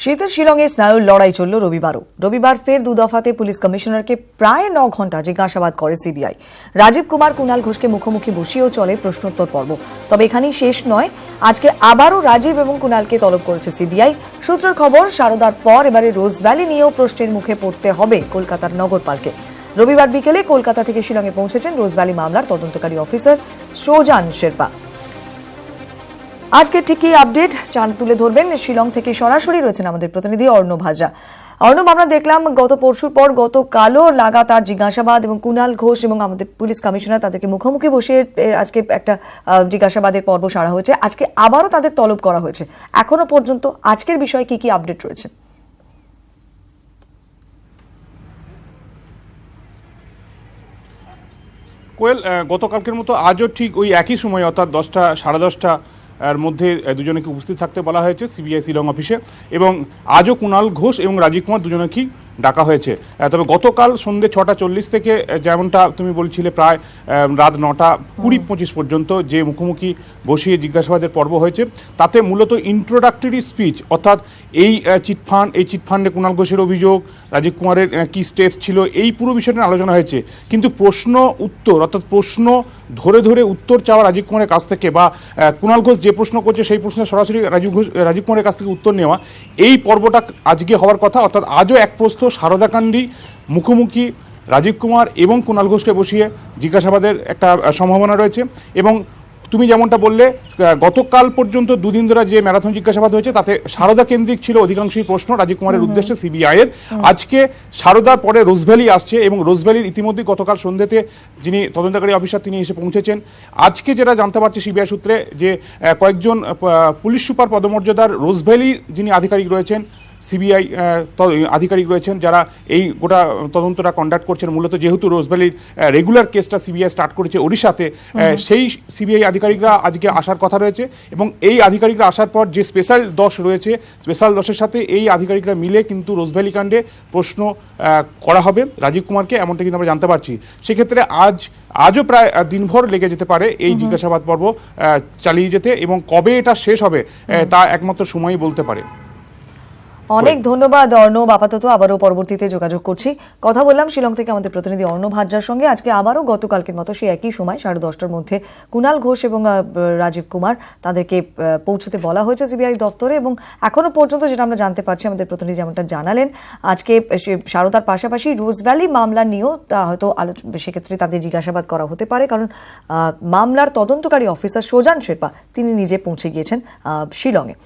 শীতের শিলংয়ে স্নায়ুর লড়াই চলল রবিবার ফের দুদফাতে পুলিশ কমিশনারকে প্রায় 9 ঘন্টা জিজ্ঞাসাবাদ করে সিবিআই। রাজীব কুমার কুণাল ঘোষকে মুখোমুখি বসিয়েও চলে প্রশ্নোত্তর পর্ব। তবে এখানেই শেষ নয়, আজকে আবারও রাজীব এবং কুণালকে তলব করেছে সিবিআই। সূত্রের খবর, সারদার পর এবারে রোজ ভ্যালি নিয়েও প্রশ্নের মুখে পড়তে হবে কলকাতার নগরপালকে। রবিবার বিকেলে কলকাতা থেকে শিলংয়ে পৌঁছেছেন রোজ ভ্যালি মামলার তদন্তকারী অফিসার সোজান শেরপা। আজকে ঠিক কি আপডেট তুলে ধরবেন শিলং থেকে সরাসরি রয়েছেন আমাদের প্রতিনিধি অর্ণব হাজরা। অর্ণব, আমরা দেখলাম গত পরশুর পর গতকালও লাগাতার জিজ্ঞাসাবাদ এবং কুণাল ঘোষ এবং আমাদের পুলিশ কমিশনার তাদেরকে মুখোমুখি বসিয়ে আজকে একটা জিজ্ঞাসাবাদের পর্ব সারা হয়েছে। আজকে আবারও তাদের তলব করা হয়েছে। এখনো পর্যন্ত আজকের বিষয়ে কি কি আপডেট রয়েছে? কোয়েল, গতকালকের মতো আজও ঠিক ওই একই সময় অর্থাৎ 10টা সাড়ে 10টা এর মধ্যে দুজনকে উপস্থিত থাকতে বলা হয়েছে সিবিআই শিলং অফিসে, এবং আজও কুণাল ঘোষ এবং রাজীব কুমার দুজনকেই ডাকা হয়েছে। তবে গতকাল সন্ধ্যে 6:40 থেকে যেমনটা তুমি বলছিলে প্রায় রাত 9:20-25 পর্যন্ত যে মুখোমুখি বসিয়ে জিজ্ঞাসাবাদের পর্ব হয়েছে, তাতে মূলত ইন্ট্রোডাক্টরি স্পিচ অর্থাৎ এই চিটফান্ডে কুণাল ঘোষের অভিযোগ, রাজীব কুমারের কি স্টেপস ছিল, এই পুরো বিষয়টা আলোচনা হয়েছে। কিন্তু প্রশ্ন উত্তর অর্থাৎ প্রশ্ন ধরে ধরে উত্তর চাওয়া রাজীব কুমারের কাছ থেকে, বা কুণাল ঘোষ যে প্রশ্ন করছে সেই প্রশ্নের সরাসরি রাজীব কুমারের কাছ থেকে উত্তর নেওয়া, এই পর্বটা আজকে হওয়ার কথা। অর্থাৎ আজও এক প্রস্থ সারদাকাণ্ডী মুখোমুখি রাজীব কুমার এবং কুণাল ঘোষকে বসিয়ে জিজ্ঞাসাবাদের একটা সম্ভাবনা রয়েছে। এবং তুমি যেমনটা বললে, গতকাল পর্যন্ত দুদিন ধরে যে ম্যারাথন জিজ্ঞাসাবাদ হয়েছে তাতে সারদা কেন্দ্রিক ছিল অধিকাংশই প্রশ্ন রাজীব কুমারের উদ্দেশ্যে সিবিআই এর। আজকে সারদার পরে রোজভ্যালি আসছে, এবং রোজভ্যালির ইতিমধ্যে গতকাল সন্ধ্যেতে যিনি তদন্তকারী অফিসার তিনি এসে পৌঁছেছেন। আজকে যেটা জানতে পারছি সিবিআই সূত্রে, যে কয়েকজন পুলিশ সুপার পদমর্যাদার রোজভ্যালির যিনি আধিকারিক রয়েছেন, সিবিআই আধিকারিক রয়েছেন, যারা এই গোটা তদন্তটা কন্ডাক্ট করছেন। মূলত যেহেতু রোজভ্যালির রেগুলার কেসটা সিবিআই স্টার্ট করেছে ওড়িশাতে, সেই সিবিআই আধিকারিকরা আজকে আসার কথা রয়েছে। এবং এই আধিকারিকরা আসার পর যে স্পেশাল দশ রয়েছে, স্পেশাল দশের সাথে এই আধিকারিকরা মিলে কিন্তু রোজভ্যালি কাণ্ডে প্রশ্ন করা হবে রাজীব কুমারকে, এমনটা কিন্তু আমরা জানতে পারছি। সেক্ষেত্রে আজও প্রায় দিনভর লেগে যেতে পারে এই জিজ্ঞাসাবাদ পর্ব চালিয়ে যেতে, এবং কবে এটা শেষ হবে তা একমাত্র সময়ই বলতে পারে। অনেক ধন্যবাদ অর্ণব। আপাতত আবারও পরবর্তীতে যোগাযোগ করছি। কথা বললাম শিলং থেকে আমাদের প্রতিনিধি অর্ণব হাজরার সঙ্গে। আজকে আবারও গতকালকের মতো সেই একই সময় 10:30টার মধ্যে কুণাল ঘোষ এবং রাজীব কুমার তাদেরকে পৌঁছতে বলা হয়েছে সিবিআই দপ্তরে। এবং এখনো পর্যন্ত যেটা আমরা জানতে পারছি, আমাদের প্রতিনিধি যেমনটা জানালেন, আজকে সারদার পাশাপাশি রোজ ভ্যালি মামলা নিয়েও হয়তো সেক্ষেত্রে তাদের জিজ্ঞাসাবাদ করা হতে পারে, কারণ মামলার তদন্তকারী অফিসার সোজান শেরপা তিনি নিজে পৌঁছে গিয়েছেন শিলংয়ে।